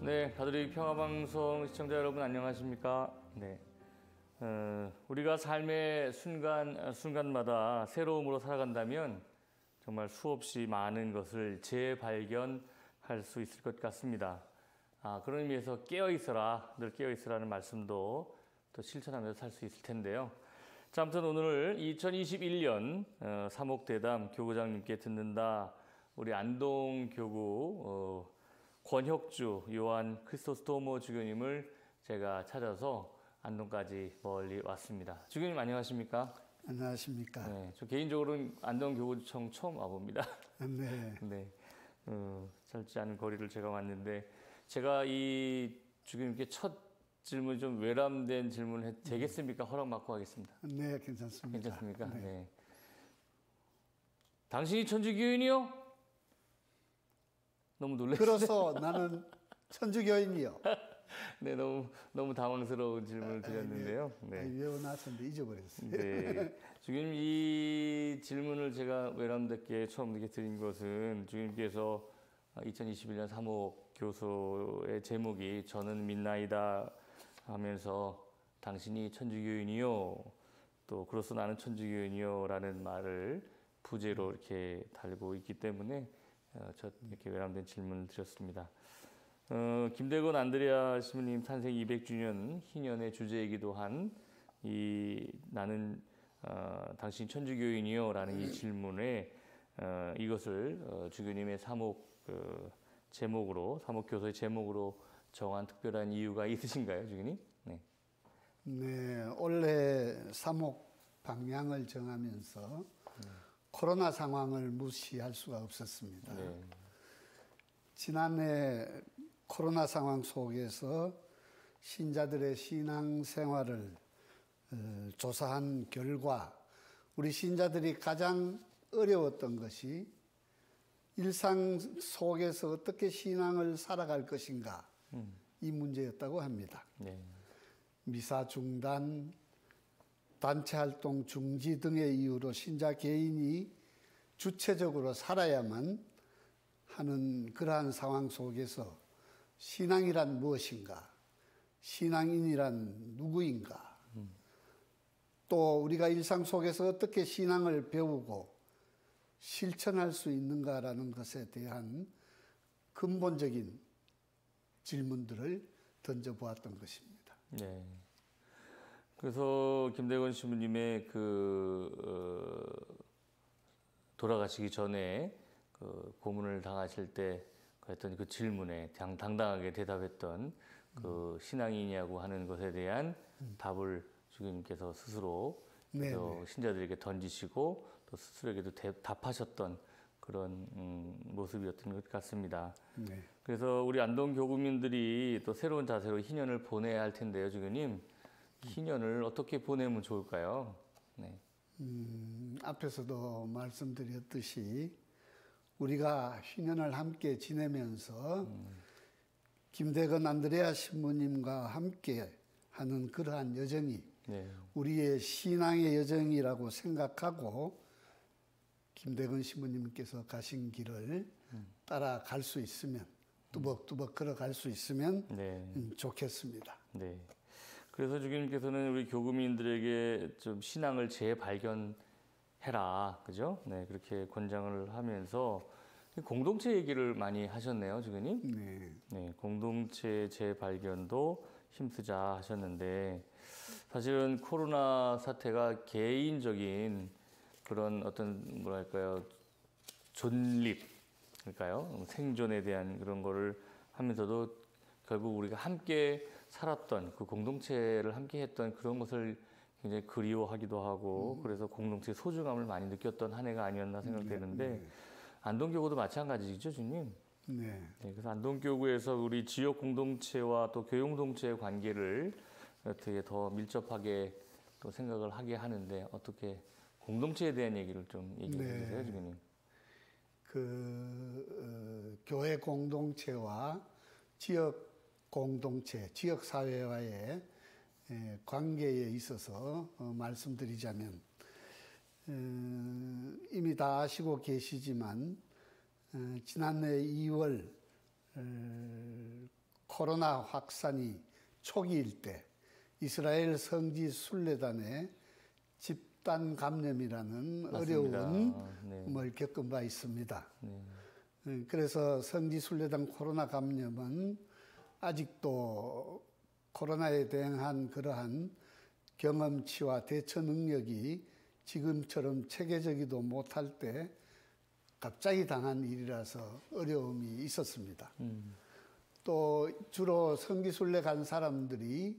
네, 가톨릭 평화방송 시청자 여러분 안녕하십니까? 네, 우리가 삶의 순간마다 새로움으로 살아간다면 정말 수없이 많은 것을 재발견할 수 있을 것 같습니다. 그런 의미에서 깨어있어라, 늘 깨어있으라는 말씀도 또 실천하면서 살 수 있을 텐데요. 자, 아무튼 오늘 2021년 사목대담 교구장님께 듣는다 우리 안동교구 권혁주 요한 크리스토스토모 주교님을 제가 찾아서 안동까지 멀리 왔습니다. 주교님 안녕하십니까? 안녕하십니까? 네, 저 개인적으로는 안동교구청 처음 와봅니다. 네. 네, 짧지 않은 거리를 제가 왔는데 제가 이 주교님께 첫 질문 좀 외람된 질문을 해도 되겠습니까? 허락 받고 하겠습니다. 네, 괜찮습니다. 괜찮습니까? 네. 네. 당신이 천주교인이요? 너무 놀랐어요. 그래서 나는 천주교인이요. 네, 너무 당황스러운 질문을 드렸는데요. 네. 외워놨었는데 잊어버렸어요. 네. 주교님, 이 질문을 제가 외람되게 처음 이렇게 드린 것은 주교님께서 2021년 사목 교소의 제목이 저는 믿나이다 하면서 당신이 천주교인이요, 또 그로서 나는 천주교인이요 라는 말을 부제로 이렇게 달고 있기 때문에 저 이렇게 외람된 질문을 드렸습니다. 김대건 안드레아 신부님 탄생 200주년 희년의 주제이기도 한 이 나는 당신 천주교인이요 라는 이 질문에 이것을 주교님의 사목 제목으로, 사목교서의 제목으로 정한 특별한 이유가 있으신가요, 주교님? 네. 네, 원래 사목 방향을 정하면서 코로나 상황을 무시할 수가 없었습니다. 네. 지난해 코로나 상황 속에서 신자들의 신앙 생활을 조사한 결과 우리 신자들이 가장 어려웠던 것이 일상 속에서 어떻게 신앙을 살아갈 것인가 이 문제였다고 합니다. 네. 미사 중단, 단체 활동 중지 등의 이유로 신자 개인이 주체적으로 살아야만 하는 그러한 상황 속에서 신앙이란 무엇인가, 신앙인이란 누구인가, 또 우리가 일상 속에서 어떻게 신앙을 배우고 실천할 수 있는가라는 것에 대한 근본적인 질문들을 던져보았던 것입니다. 네. 그래서 김대건 신부님의 돌아가시기 전에 고문을 당하실 때 했던 그 질문에 당당하게 대답했던 그 신앙이냐고 하는 것에 대한 답을 주교님께서 스스로 신자들에게 던지시고 또 스스로에게도 답하셨던 그런 모습이었던 것 같습니다. 네. 그래서 우리 안동 교구민들이 또 새로운 자세로 희년을 보내야 할 텐데요, 주교님. 희년을 어떻게 보내면 좋을까요? 네. 앞에서도 말씀드렸듯이 우리가 희년을 함께 지내면서 김대건 안드레아 신부님과 함께 하는 그러한 여정이 우리의 신앙의 여정이라고 생각하고 김대건 신부님께서 가신 길을 따라갈 수 있으면 뚜벅뚜벅 걸어갈 수 있으면 좋겠습니다. 네. 그래서 주교님께서는 우리 교구민들에게 좀 신앙을 재발견해라, 그죠? 네, 그렇게 권장을 하면서 공동체 얘기를 많이 하셨네요, 주교님. 네. 네, 공동체 재발견도 힘쓰자 하셨는데 사실은 코로나 사태가 개인적인 그런 어떤 뭐랄까요, 존립일까요? 생존에 대한 그런 거를 하면서도 결국 우리가 함께 살았던 그 공동체를 함께 했던 그런 것을 굉장히 그리워하기도 하고 그래서 공동체의 소중함을 많이 느꼈던 한 해가 아니었나 생각되는데 안동교구도 마찬가지죠, 주님? 네. 네. 그래서 안동교구에서 우리 지역 공동체와 또 교육 공동체의 관계를 어떻게 더 밀접하게 또 생각을 하게 하는데 어떻게 공동체에 대한 얘기를 좀 얘기해 주세요, 주님. 교회 공동체와 지역 공동체, 지역 사회와의 관계에 있어서 말씀드리자면 이미 다 아시고 계시지만 지난해 2월 코로나 확산이 초기일 때 이스라엘 성지 순례단의 집단 감염이라는 맞습니다. 어려움을 겪은 바 있습니다. 그래서 성지 순례단 코로나 감염은 아직도 코로나에 대응한 그러한 경험치와 대처 능력이 지금처럼 체계적이도 못할 때 갑자기 당한 일이라서 어려움이 있었습니다. 또 주로 성지순례 간 사람들이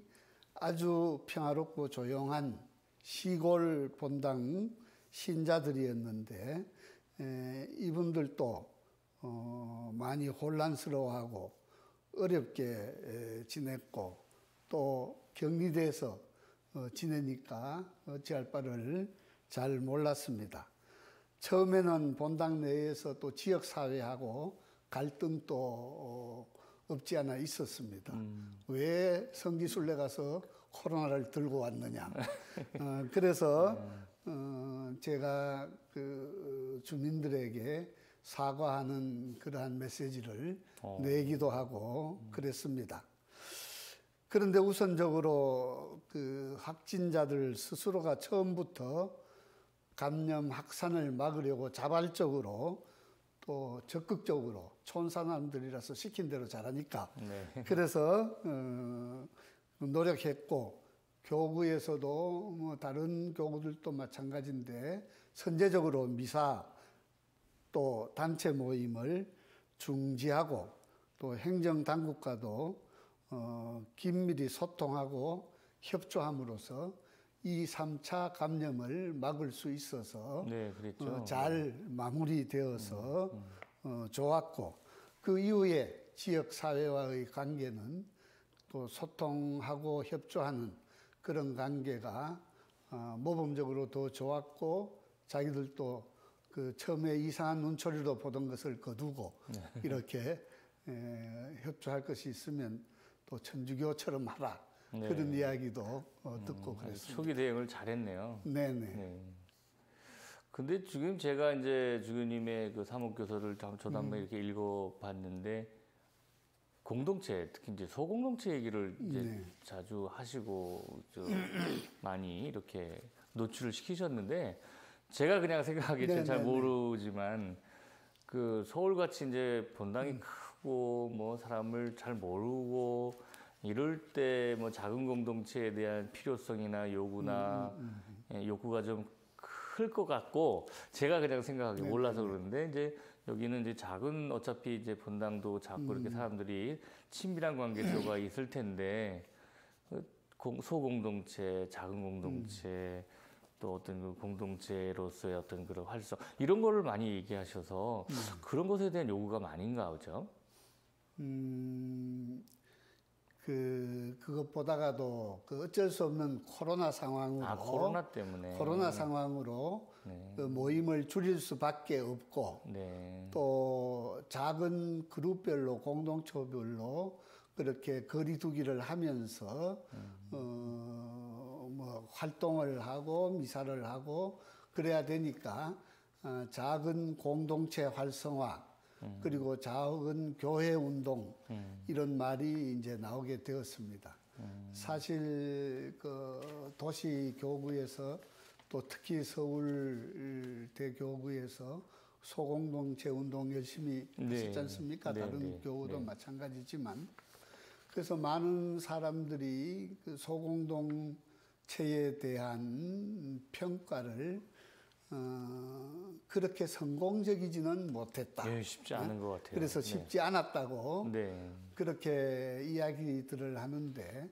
아주 평화롭고 조용한 시골 본당 신자들이었는데 이분들도 많이 혼란스러워하고 어렵게 지냈고 또 격리돼서 지내니까 어찌할 바를 잘 몰랐습니다. 처음에는 본당 내에서 또 지역사회하고 갈등도 없지 않아 있었습니다. 왜 성지순례 가서 코로나를 들고 왔느냐. 그래서 제가 그 주민들에게 사과하는 그러한 메시지를 내기도 하고 그랬습니다. 그런데 우선적으로 그 확진자들 스스로가 처음부터 감염 확산을 막으려고 자발적으로 또 적극적으로 촌사람들이라서 시킨 대로 잘하니까 그래서 노력했고 교구에서도 뭐 다른 교구들도 마찬가지인데 선제적으로 미사 또 단체 모임을 중지하고 또 행정당국과도 긴밀히 소통하고 협조함으로써 2, 3차 감염을 막을 수 있어서 잘 마무리되어서 좋았고 그 이후에 지역사회와의 관계는 또 소통하고 협조하는 그런 관계가 모범적으로 더 좋았고 자기들도 그 처음에 이상한 눈초리로 보던 것을 거두고 이렇게 협조할 것이 있으면 또 천주교처럼 하라. 그런 이야기도 듣고 그랬습니다. 초기 대응을 잘했네요. 네네. 근데 지금 제가 이제 주교님의 그 사목교서를 저도 한번 이렇게 읽어봤는데 공동체, 특히 이제 소공동체 얘기를 이제 자주 하시고 많이 이렇게 노출을 시키셨는데 제가 그냥 생각하기에 잘 모르지만 그 서울같이 이제 본당이 크고 뭐 사람을 잘 모르고 이럴 때 뭐 작은 공동체에 대한 필요성이나 요구나 욕구가 좀 클 것 같고 제가 그냥 생각하기 몰라서 그러는데 이제 여기는 이제 작은 어차피 이제 본당도 작고 이렇게 사람들이 친밀한 관계 속에 있을 텐데 소공동체, 작은 공동체 또 어떤 그 공동체로서의 어떤 그런 활성 이런 거를 많이 얘기하셔서 그런 것에 대한 요구가 많은가 보죠. 그것보다가도 그 어쩔 수 없는 코로나 상황으로 코로나 때문에 코로나 상황으로 그 모임을 줄일 수밖에 없고 또 작은 그룹별로 공동체별로 그렇게 거리두기를 하면서 뭐 활동을 하고 미사를 하고 그래야 되니까 작은 공동체 활성화 그리고 작은 교회 운동 이런 말이 이제 나오게 되었습니다. 사실 그 도시 교구에서 또 특히 서울대 교구에서 소공동체 운동 열심히 하셨지 않습니까? 다른 교구도 마찬가지지만 그래서 많은 사람들이 그 소공동체에 대한 평가를 그렇게 성공적이지는 못했다. 쉽지 않은 것 같아요. 그래서 쉽지 않았다고 그렇게 이야기들을 하는데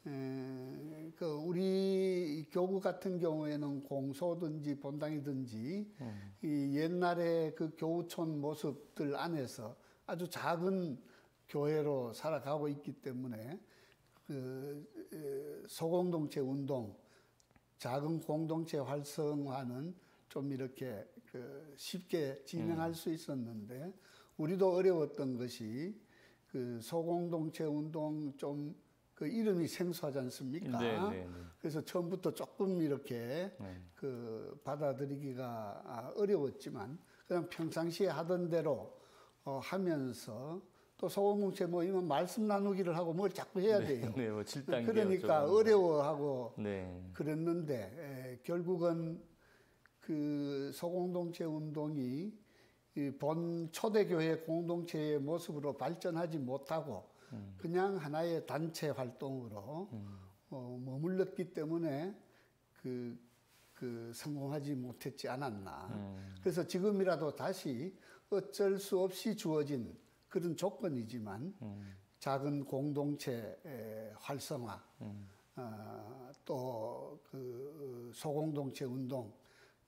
그 우리 교구 같은 경우에는 공소든지 본당이든지 이 옛날에 그 교우촌 모습들 안에서 아주 작은 교회로 살아가고 있기 때문에 그 소공동체 운동, 작은 공동체 활성화는 좀 이렇게 그 쉽게 진행할 수 있었는데 우리도 어려웠던 것이 그 소공동체 운동 좀 그 이름이 생소하지 않습니까? 그래서 처음부터 조금 이렇게 그 받아들이기가 어려웠지만 그냥 평상시에 하던 대로 하면서 또 소공동체 모이면 말씀 나누기를 하고 뭘 자꾸 해야 돼요. 네, 뭐 7단계 그러니까 어려워하고 네. 그랬는데 결국은 그 소공동체 운동이 이 본 초대교회 공동체의 모습으로 발전하지 못하고 그냥 하나의 단체 활동으로 머물렀기 때문에 그 성공하지 못했지 않았나. 그래서 지금이라도 다시 어쩔 수 없이 주어진 그런 조건이지만 작은 공동체 활성화, 또 그 소공동체 운동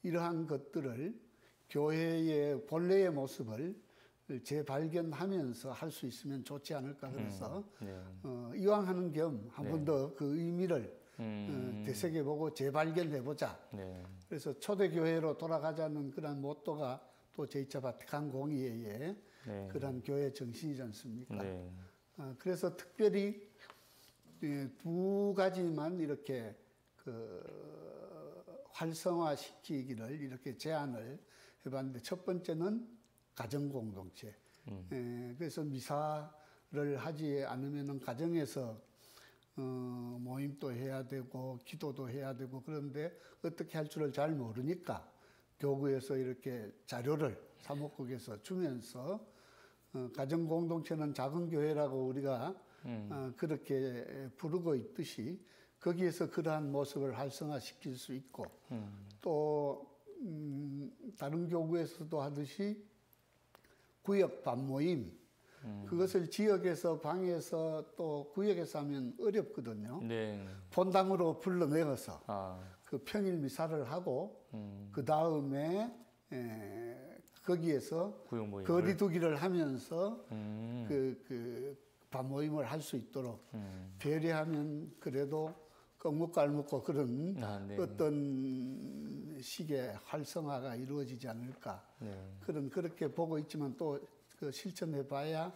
이러한 것들을 교회의 본래의 모습을 재발견하면서 할 수 있으면 좋지 않을까 그래서 이왕 하는 겸 한 번 더 그 의미를 되새겨보고 재발견해보자. 네. 그래서 초대교회로 돌아가자는 그런 모토가 또 제2차 바티칸 공의회의 네. 그런 교회 정신이지 않습니까? 네. 그래서 특별히 두 가지만 이렇게 활성화시키기를 이렇게 제안을 해봤는데 첫 번째는 가정공동체. 그래서 미사를 하지 않으면 가정에서 모임도 해야 되고 기도도 해야 되고 그런데 어떻게 할 줄을 잘 모르니까 교구에서 이렇게 자료를 사목국에서 주면서 가정공동체는 작은 교회라고 우리가 그렇게 부르고 있듯이 거기에서 그러한 모습을 활성화시킬 수 있고 또 다른 교구에서도 하듯이 구역 반모임 그것을 지역에서 방에서 또 구역에서 하면 어렵거든요. 네. 본당으로 불러내어서 그 평일 미사를 하고 그 다음에 거기에서 거리두기를 하면서 그 반모임을 할 수 있도록 배려하면 그래도 꺾먹고 그런 네. 어떤 식의 활성화가 이루어지지 않을까. 네. 그렇게 보고 있지만 또 그 실천해봐야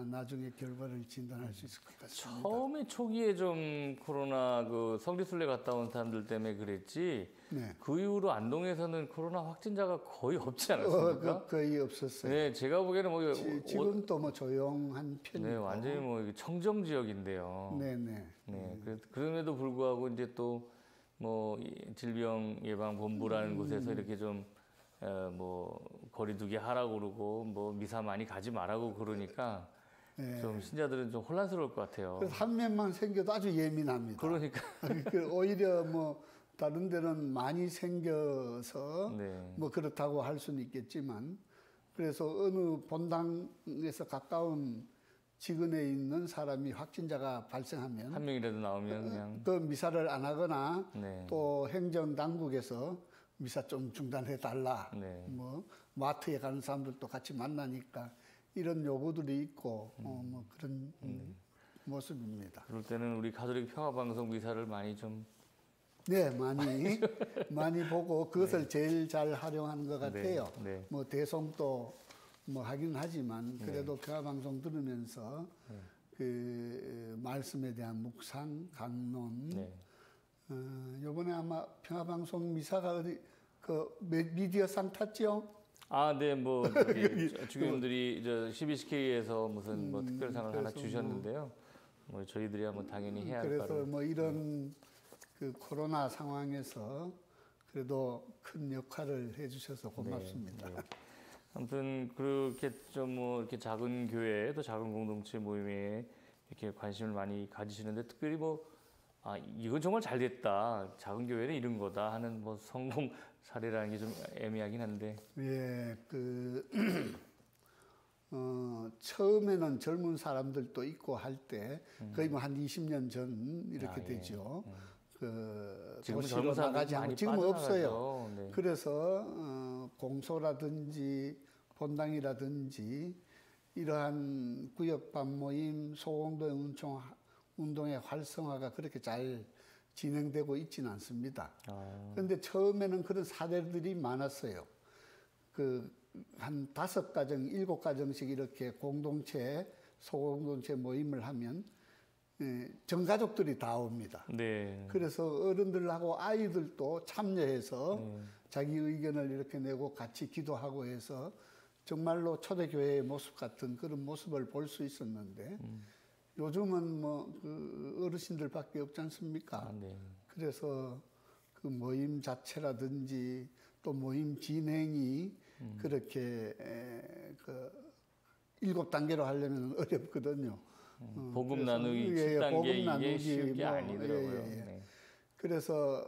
나중에 결과를 진단할 수 있을 것 같습니다. 처음에 초기에 좀 코로나 그 성지순례 갔다 온 사람들 때문에 그랬지. 네. 그 이후로 안동에서는 코로나 확진자가 거의 없지 않았습니까? 거의 없었어요. 네, 제가 보기에는 뭐 지금도 뭐 조용한 편이고. 네, 완전히 뭐 청정 지역인데요. 네네. 네, 그럼에도 불구하고 이제 또 뭐 질병 예방 본부라는 곳에서 이렇게 좀 뭐 거리두기 하라고 그러고 뭐 미사 많이 가지 말라고 그러니까 좀 신자들은 좀 혼란스러울 것 같아요. 그래서 한 명만 생겨도 아주 예민합니다. 그러니까 오히려 뭐 다른 데는 많이 생겨서 뭐 그렇다고 할 수는 있겠지만 그래서 어느 본당에서 가까운 지근에 있는 사람이 확진자가 발생하면 한 명이라도 나오면 그냥 그 미사를 안 하거나 또 행정 당국에서 미사 좀 중단해 달라. 뭐 마트에 가는 사람들도 같이 만나니까 이런 요구들이 있고 뭐 그런 모습입니다. 그럴 때는 우리 가톨릭 평화방송 미사를 많이 좀 네, 많이 보고 그것을 제일 잘 활용하는 것 같아요. 뭐 대송도 뭐 하긴 하지만 그래도 평화방송 들으면서 그 말씀에 대한 묵상, 강론. 요번에 아마 평화방송 미사가 어디 그 미디어상 탔죠? 네, 뭐 주교님들이 저 CBCK에서 무슨 뭐 특별상을 하나 주셨는데요. 뭐 저희들이 한번 당연히 해야 할 그래서 바를. 뭐 이런 그 코로나 상황에서 그래도 큰 역할을 해주셔서 고맙습니다. 아무튼 그렇게 좀 뭐 이렇게 작은 교회 또 작은 공동체 모임에 이렇게 관심을 많이 가지시는데 특별히 뭐 이건 정말 잘 됐다. 작은 교회는 이런 거다 하는 뭐 성공 사례라는 게 좀 애매하긴 한데. 예, 처음에는 젊은 사람들도 있고 할 때 거의 뭐 한 20년 전 이렇게 되죠. 지금은 도시로 나가지 않고 지금은 없어요. 그래서 공소라든지 본당이라든지 이러한 구역 반모임 소공동 운동의 활성화가 그렇게 잘 진행되고 있지는 않습니다. 그런데 처음에는 그런 사례들이 많았어요. 한 5가정, 7가정씩 이렇게 공동체, 소공동체 모임을 하면 전가족들이 다 옵니다. 그래서 어른들하고 아이들도 참여해서 자기 의견을 이렇게 내고 같이 기도하고 해서 정말로 초대교회의 모습 같은 그런 모습을 볼 수 있었는데 요즘은 뭐 그 어르신들밖에 없지 않습니까? 아, 네. 그래서 그 모임 자체라든지 또 모임 진행이 그렇게 그 7단계로 하려면 어렵거든요. 복음 그래서 나누기 예, 7단계 복음 이게 나누기 쉬운 게 뭐, 아니더라고요. 예, 예. 네. 그래서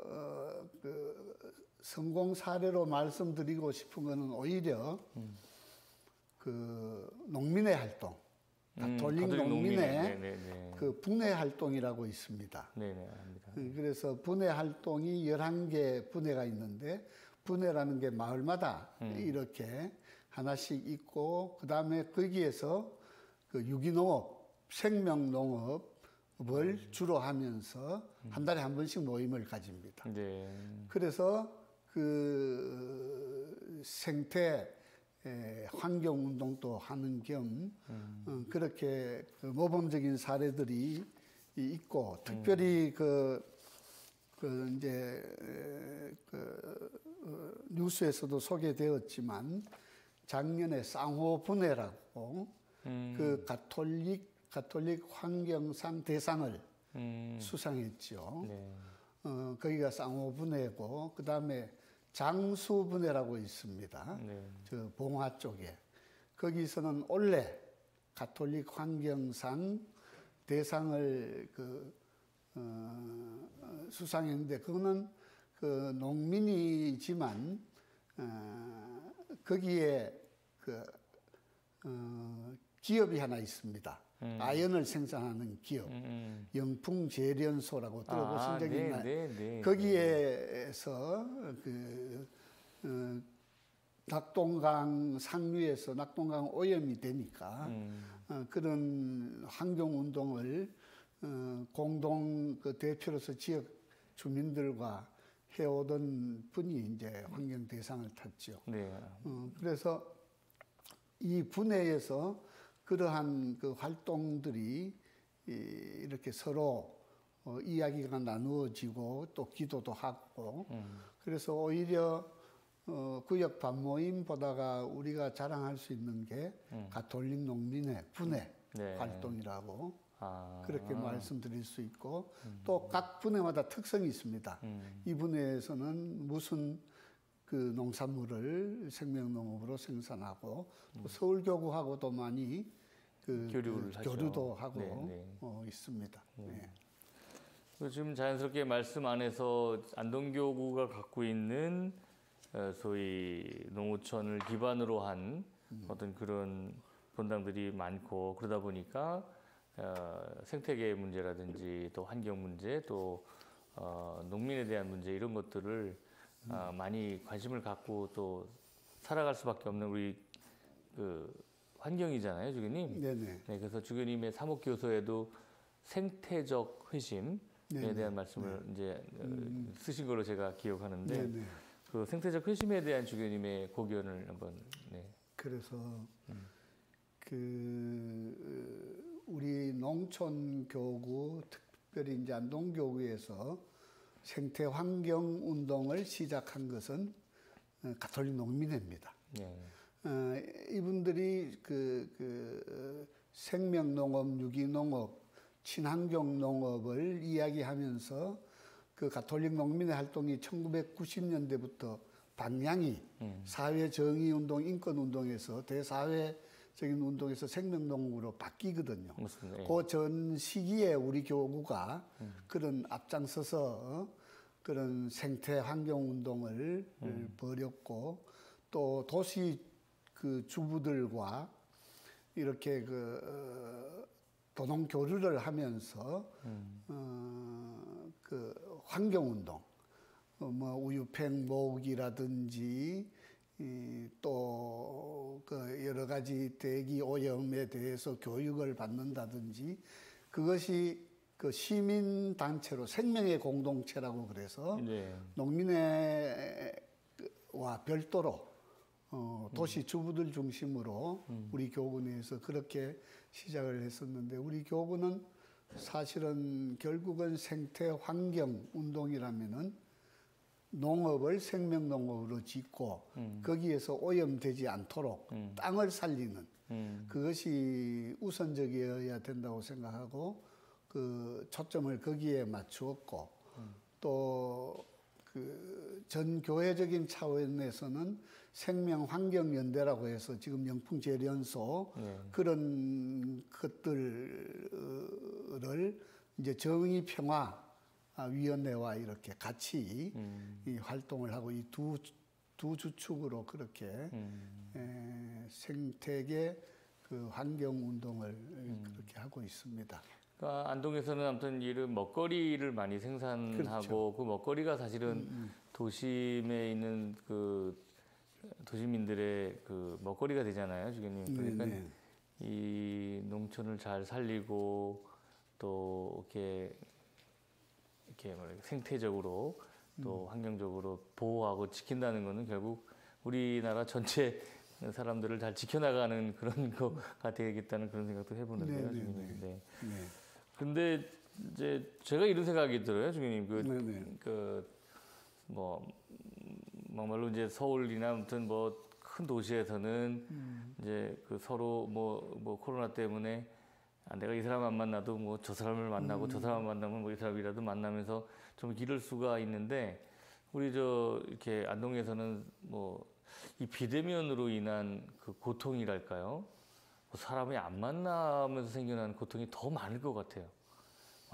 그 성공 사례로 말씀드리고 싶은 거는 오히려 그 농민의 활동, 가톨릭 농민의 네네네. 그 분회 활동이라고 있습니다. 네네, 압니다. 그래서 분회 활동이 11개 분회가 있는데 분회라는 게 마을마다 이렇게 하나씩 있고 그다음에 거기에서 그 유기농업, 생명농업을 주로 하면서 한 달에 한 번씩 모임을 가집니다. 네. 그래서 그 생태 환경 운동도 하는 겸 그렇게 그 모범적인 사례들이 있고 특별히 그 이제 뉴스에서도 소개되었지만 작년에 쌍호 분회라고 그 가톨릭 환경상 대상을 수상했죠. 네. 거기가 쌍호 분회고 그 다음에 장수 분회라고 있습니다. 네. 저 봉화 쪽에 거기서는 올해 가톨릭 환경상 대상을 수상했는데 그거는 그 농민이지만 거기에 기업이 하나 있습니다. 아연을 생산하는 기업, 영풍재련소라고 들어보신 적이 네, 있나요? 네, 네. 거기에서 낙동강 상류에서 낙동강 오염이 되니까 그런 환경 운동을 공동 그 대표로서 지역 주민들과 해오던 분이 이제 환경 대상을 탔죠. 네. 그래서 이 분회에서 그러한 그 활동들이 이렇게 서로 이야기가 나누어지고 또 기도도 하고 그래서 오히려 구역 반모임 보다가 우리가 자랑할 수 있는 게 가톨릭 농민의 분회 네. 활동이라고 아. 그렇게 말씀드릴 수 있고 또 각 분회마다 특성이 있습니다. 이 분회에서는 무슨 그 농산물을 생명농업으로 생산하고 또 서울교구하고도 많이 교류도 하고 네, 네. 있습니다. 네. 지금 자연스럽게 말씀 안에서 안동교구가 갖고 있는 소위 농어촌을 기반으로 한 어떤 그런 본당들이 많고 그러다 보니까 생태계 문제라든지 또 환경 문제 또 농민에 대한 문제 이런 것들을 많이 관심을 갖고 또 살아갈 수밖에 없는 우리 그 환경이잖아요, 주교님. 네네. 네, 그래서 주교님의 사목교서에도 생태적 회심에 네네. 대한 말씀을 이제 쓰신 걸로 제가 기억하는데 네네. 그 생태적 회심에 대한 주교님의 고견을 한번. 네. 그래서 우리 농촌교구 특별히 이제 안동교구에서 생태 환경 운동을 시작한 것은 가톨릭 농민회입니다. 네. 이분들이 생명농업, 유기농업, 친환경 농업을 이야기하면서 그 가톨릭 농민의 활동이 1990년대부터 방향이 사회정의운동, 인권운동에서 대사회적인 운동에서 생명농업으로 바뀌거든요. 맞습니다. 예. 그 전 시기에 우리 교구가 그런 앞장서서 그런 생태 환경 운동을 벌였고 또 도시 그 주부들과 이렇게 도농 교류를 하면서 그 환경 운동, 뭐 우유팩 모으기라든지 또 그 여러 가지 대기 오염에 대해서 교육을 받는다든지 그것이 그 시민 단체로 생명의 공동체라고 그래서 네. 농민회와 별도로 도시 주부들 중심으로 우리 교구 내에서 그렇게 시작을 했었는데 우리 교구는 사실은 결국은 생태 환경 운동이라면은 농업을 생명농업으로 짓고 거기에서 오염되지 않도록 땅을 살리는 그것이 우선적이어야 된다고 생각하고 그 초점을 거기에 맞추었고 또 그 전 교회적인 차원에서는 생명환경연대라고 해서 지금 영풍재련소 그런 것들을 이제 정의평화위원회와 이렇게 같이 이 활동을 하고 이 두 주축으로 그렇게 생태계 그 환경운동을 그렇게 하고 있습니다. 그러니까 안동에서는 아무튼 이런 먹거리를 많이 생산하고 그렇죠. 그 먹거리가 사실은 도심에 있는 그 도시민들의 그 먹거리가 되잖아요, 주교님. 그러니까 이 농촌을 잘 살리고 또 이렇게 생태적으로 또 환경적으로 보호하고 지킨다는 것은 결국 우리나라 전체 사람들을 잘 지켜나가는 그런 거가 되겠다는 그런 생각도 해보는데요, 주교님. 네. 근데 이제 제가 이런 생각이 들어요, 주교님. 뭐 막말로 이제 서울이나 아무튼 뭐 큰 도시에서는 이제 그 서로 뭐 코로나 때문에 내가 이 사람 안 만나도 뭐 저 사람을 만나고 저 사람 만나면 뭐 이 사람이라도 만나면서 좀 이럴 수가 있는데 우리 이렇게 안동에서는 뭐 이 비대면으로 인한 그 고통이랄까요? 사람이 안 만나면서 생겨나는 고통이 더 많을 것 같아요.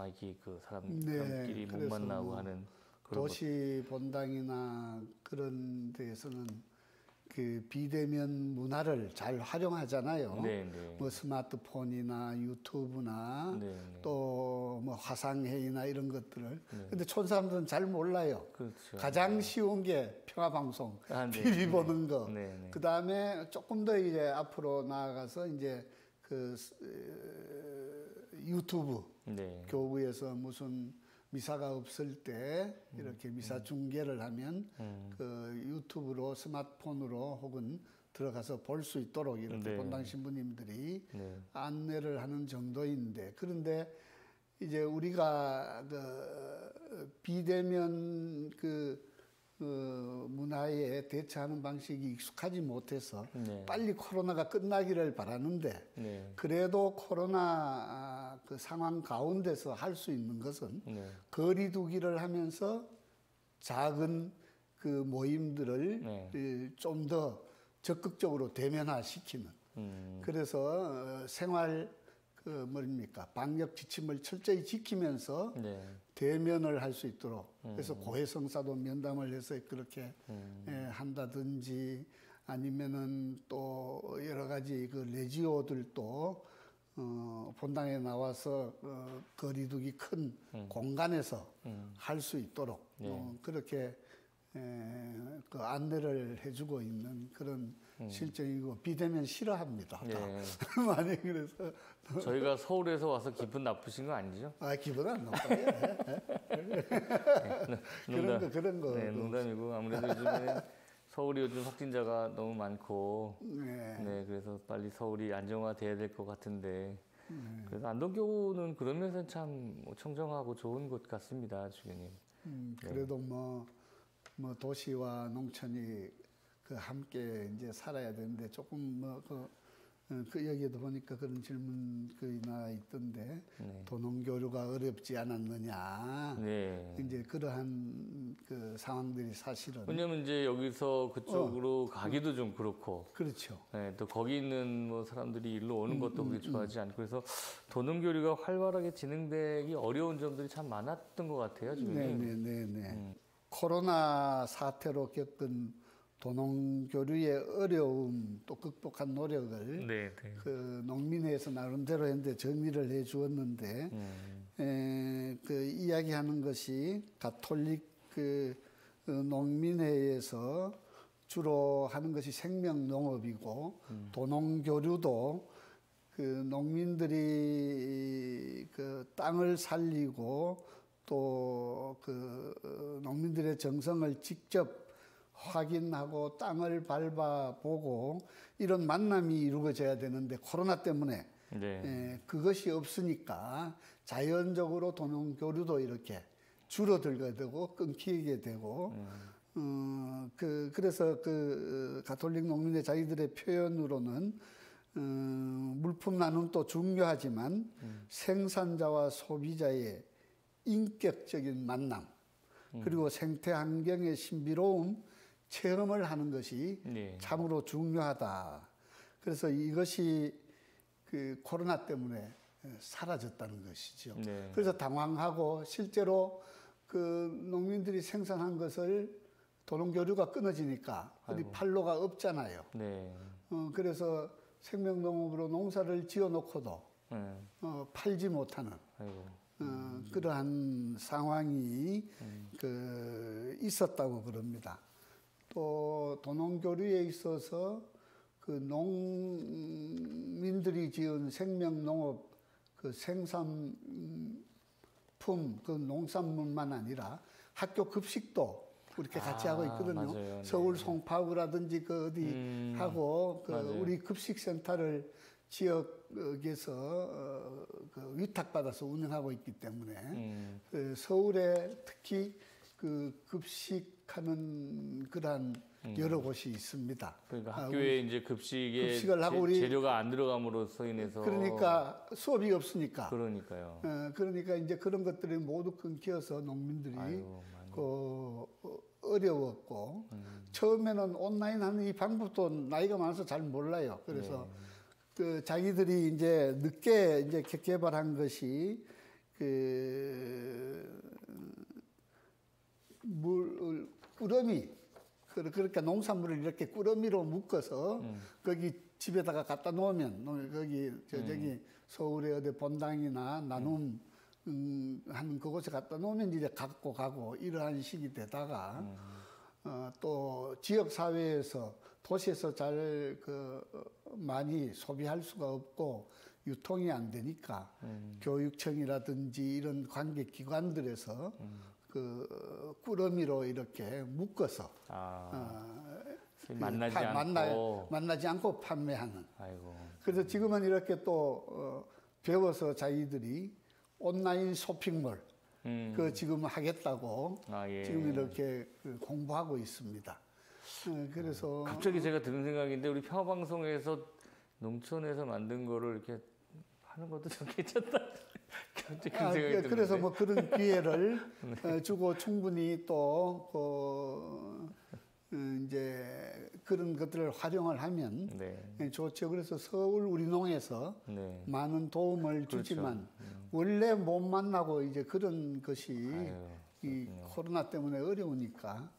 이게 그 사람끼리 못 만나고 하는 그런 도시 본당이나 그런 데에서는 그 비대면 문화를 잘 활용하잖아요. 뭐 스마트폰이나 유튜브나 또 뭐 화상회의나 이런 것들을. 근데 촌 사람들은 잘 몰라요. 그렇죠. 가장 쉬운 게 평화방송, TV 보는 거. 그 다음에 조금 더 이제 앞으로 나아가서 이제 그 유튜브 교구에서 무슨 미사가 없을 때 이렇게 미사 중계를 하면 그 유튜브로 스마트폰으로 혹은 들어가서 볼 수 있도록 이렇게 본당 신부님들이 안내를 하는 정도인데 그런데 이제 우리가 그 비대면 문화에 대처하는 방식이 익숙하지 못해서 빨리 코로나가 끝나기를 바라는데 그래도 코로나 그 상황 가운데서 할 수 있는 것은 거리 두기를 하면서 작은 그 모임들을 좀 더 적극적으로 대면화시키는 그래서 생활 방역 지침을 철저히 지키면서 대면을 할 수 있도록 그래서 고해성사도 면담을 해서 그렇게 한다든지 아니면은 또 여러 가지 그 레지오들도 본당에 나와서 거리두기 큰 공간에서 할 수 있도록 그렇게 그 안내를 해주고 있는 그런 실정이고 비대면 싫어합니다. 많이 그래서 저희가 서울에서 와서 기분 나쁘신 거 아니죠? 기분 안 나빠요. 그런 거. 네, 농담이고 아무래도 요즘에 서울이 요즘 확진자가 너무 많고, 그래서 빨리 서울이 안정화돼야 될 것 같은데, 그래서 안동교구는 그런 면에서 참 청정하고 좋은 곳 같습니다, 주교님. 그래도 뭐 도시와 농촌이 그 함께 이제 살아야 되는데 조금 여기에도 보니까 그런 질문 나 있던데 도농교류가 어렵지 않았느냐 이제 그러한 그 상황들이 사실은 왜냐면 이제 여기서 그쪽으로 가기도 좀 그렇고 그렇죠. 또 거기 있는 뭐 사람들이 일로 오는 것도 그렇게 좋아하지 않고 그래서 도농교류가 활발하게 진행되기 어려운 점들이 참 많았던 것 같아요 지금. 코로나 사태로 겪은 도농교류의 어려움 또 극복한 노력을 그 농민회에서 나름대로 했는데 정리를 해 주었는데 그 이야기하는 것이 가톨릭 그 농민회에서 주로 하는 것이 생명농업이고 도농교류도 그 농민들이 그 땅을 살리고 또 그 농민들의 정성을 직접 확인하고 땅을 밟아보고 이런 만남이 이루어져야 되는데 코로나 때문에 그것이 없으니까 자연적으로 도농교류도 이렇게 줄어들게 되고 끊기게 되고 그래서 가톨릭 농민의 자기들의 표현으로는 물품 나눔도 중요하지만 생산자와 소비자의 인격적인 만남 그리고 생태 환경의 신비로운 체험을 하는 것이 네. 참으로 중요하다. 그래서 이것이 코로나 때문에 사라졌다는 것이죠. 네. 그래서 당황하고 실제로 농민들이 생산한 것을 도농교류가 끊어지니까 어디 판로가 없잖아요. 네. 그래서 생명농업으로 농사를 지어놓고도 팔지 못하는 그러한 상황이 있었다고 그럽니다. 또 도농교류에 있어서 농민들이 지은 생명농업 생산품 농산물만 아니라 학교 급식도 그렇게 같이 하고 있거든요. 맞아요. 서울 네. 송파구라든지 어디 하고 우리 급식센터를 지역에서 위탁받아서 운영하고 있기 때문에 서울에 특히 급식하는 그러한 여러 곳이 있습니다. 그러니까 학교에 이제 급식에 급식을 하고 재료가 안 들어감으로써 인해서 그러니까 수업이 없으니까 그러니까요. 그러니까 이제 그런 것들이 모두 끊겨서 농민들이 아이고, 어려웠고 처음에는 온라인 하는 이 방법도 나이가 많아서 잘 몰라요. 그래서 자기들이 이제 늦게 이제 개발한 것이 꾸러미 그러니까 농산물을 이렇게 꾸러미로 묶어서 거기 집에다가 갖다 놓으면 저기 서울의 어디 본당이나 나눔 하는 그곳에 갖다 놓으면 이제 갖고 가고 이러한 식이 되다가 또 지역 사회에서 도시에서 잘 많이 소비할 수가 없고 유통이 안 되니까 교육청이라든지 이런 관계 기관들에서 꾸러미로 이렇게 묶어서 만나지 않고 판매하는. 아이고. 그래서 지금은 이렇게 또 배워서 자기들이 온라인 쇼핑몰 지금 하겠다고 예. 지금 이렇게 공부하고 있습니다. 그래서 갑자기 제가 드는 생각인데 우리 평화방송에서 농촌에서 만든 거를 이렇게 하는 것도 좀 괜찮다. 갑자기 그런 생각이 드는데. 그래서 뭐 그런 기회를 주고 충분히 또 이제 그런 것들을 활용을 하면 좋죠. 그래서 서울 우리농에서 많은 도움을 주지만 원래 못 만나고 이제 그런 것이 이 코로나 때문에 어려우니까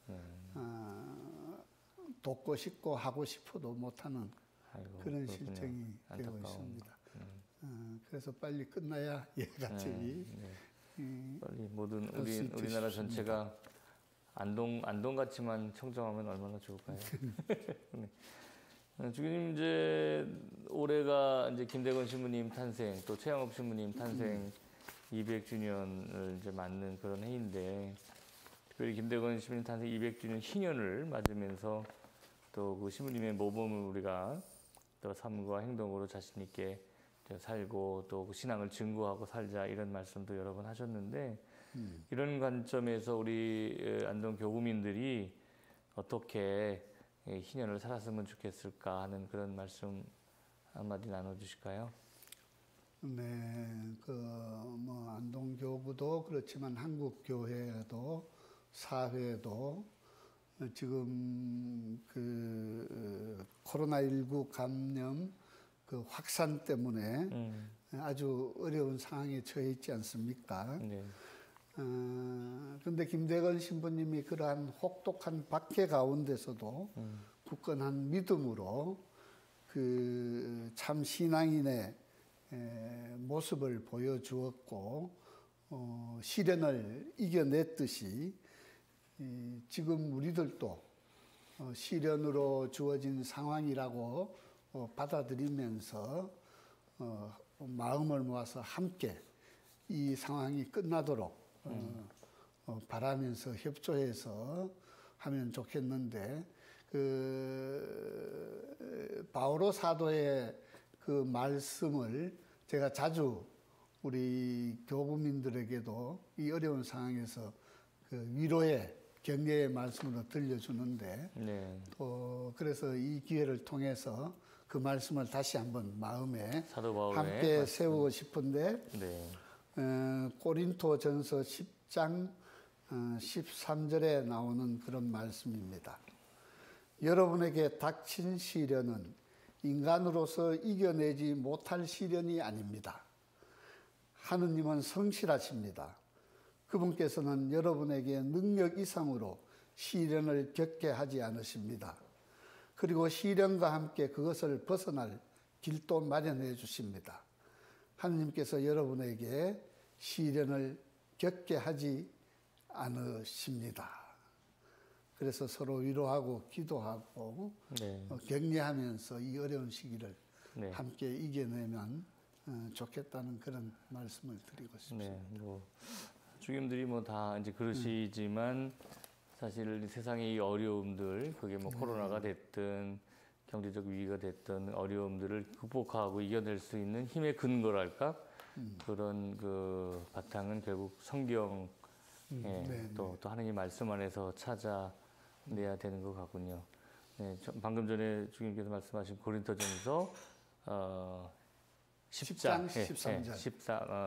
돕고 싶고 하고 싶어도 못하는 그런 실정이 되고 있습니다. 그래서 빨리 끝나야 같이 빨리 모든 우리나라 전체가 안동 같이만 청정하면 얼마나 좋을까요? 네. 주기님 이제 올해가 이제 김대건 신부님 탄생 또 최양업 신부님 탄생 200주년을 이제 맞는 그런 해인데 특별히 김대건 신부님 탄생 200주년 희년을 맞으면서 또 그 신부님의 모범을 우리가 또 삶과 행동으로 자신 있게 살고 또 그 신앙을 증거하고 살자 이런 말씀도 여러 번 하셨는데 이런 관점에서 우리 안동 교구민들이 어떻게 희년을 살았으면 좋겠을까 하는 그런 말씀 한마디 나눠주실까요? 네, 뭐 안동 교구도 그렇지만 한국 교회도 사회도 지금 코로나19 감염 확산 때문에 아주 어려운 상황에 처해 있지 않습니까? 네. 그런데 김대건 신부님이 그러한 혹독한 박해 가운데서도 굳건한 믿음으로 참 신앙인의 모습을 보여주었고 시련을 이겨냈듯이 지금 우리들도 시련으로 주어진 상황이라고 받아들이면서 마음을 모아서 함께 이 상황이 끝나도록 바라면서 협조해서 하면 좋겠는데 바오로 사도의 그 말씀을 제가 자주 우리 교구민들에게도 이 어려운 상황에서 그 위로의 격려의 말씀으로 들려주는데 네. 또 그래서 이 기회를 통해서 그 말씀을 다시 한번 마음에 사도 바울의 함께 말씀. 세우고 싶은데 네. 고린토전서 10장 13절에 나오는 그런 말씀입니다. 여러분에게 닥친 시련은 인간으로서 이겨내지 못할 시련이 아닙니다. 하느님은 성실하십니다. 그분께서는 여러분에게 능력 이상으로 시련을 겪게 하지 않으십니다. 그리고 시련과 함께 그것을 벗어날 길도 마련해 주십니다. 하느님께서 여러분에게 시련을 겪게 하지 않으십니다. 그래서 서로 위로하고 기도하고 네. 격려하면서 이 어려운 시기를 네. 함께 이겨내면 좋겠다는 그런 말씀을 드리고 싶습니다. 네. 뭐 주님들이 뭐 다 이제 그러시지만 사실 이 세상의 이 어려움들, 그게 뭐 코로나가 됐든 경제적 위기가 됐든 어려움들을 극복하고 이겨낼 수 있는 힘의 근거랄까? 그런 그 바탕은 결국 성경, 또 하나님 말씀 안에서 찾아내야 되는 것 같군요. 네, 방금 전에 주님께서 말씀하신 고린토전서 10장 13절.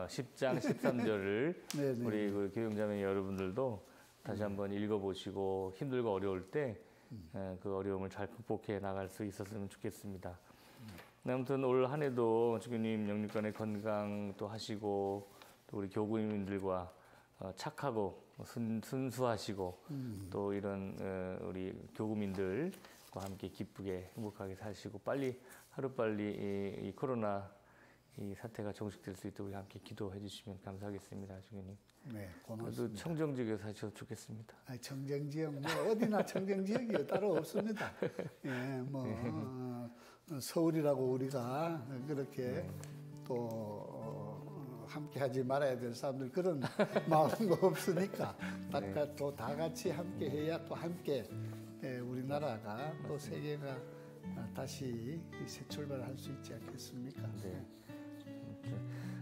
10장 13절을 네네. 우리 그 교육자매 여러분들도 다시 한번 읽어보시고 힘들고 어려울 때 그 어려움을 잘 극복해 나갈 수 있었으면 좋겠습니다. 아무튼 올 한 해도 주님 영육간의 건강 또 하시고 또 우리 교구민들과 착하고 순수하시고 또 이런 우리 교구민들과 함께 기쁘게 행복하게 사시고 빨리 하루빨리 이 코로나 이 사태가 종식될 수 있도록 우리 함께 기도해 주시면 감사하겠습니다, 주님. 네, 저도 고맙습니다. 청정지역에 사셔도 좋겠습니다. 청정지역 뭐 어디나 청정지역이 따로 없습니다. 예, 뭐 서울이라고 우리가 그렇게 또 함께하지 말아야 될 사람들 그런 마음도 없으니까 또 다 같이 함께해야 또 함께 우리나라가 또 세계가 다시 새 출발할 수 있지 않겠습니까? 네.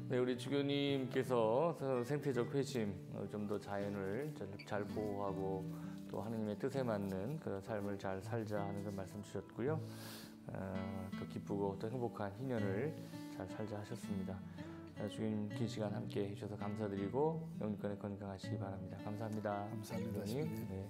네, 우리 주교님께서 생태적 회심, 좀 더 자연을 잘 보호하고 또 하느님의 뜻에 맞는 그 삶을 잘 살자 하는 그 말씀 주셨고요. 또 기쁘고 또 행복한 희년을 잘 살자 하셨습니다. 주님 긴 시간 함께 해주셔서 감사드리고 영육간에 건강하시기 바랍니다. 감사합니다. 감사합니다. 주교님. 네.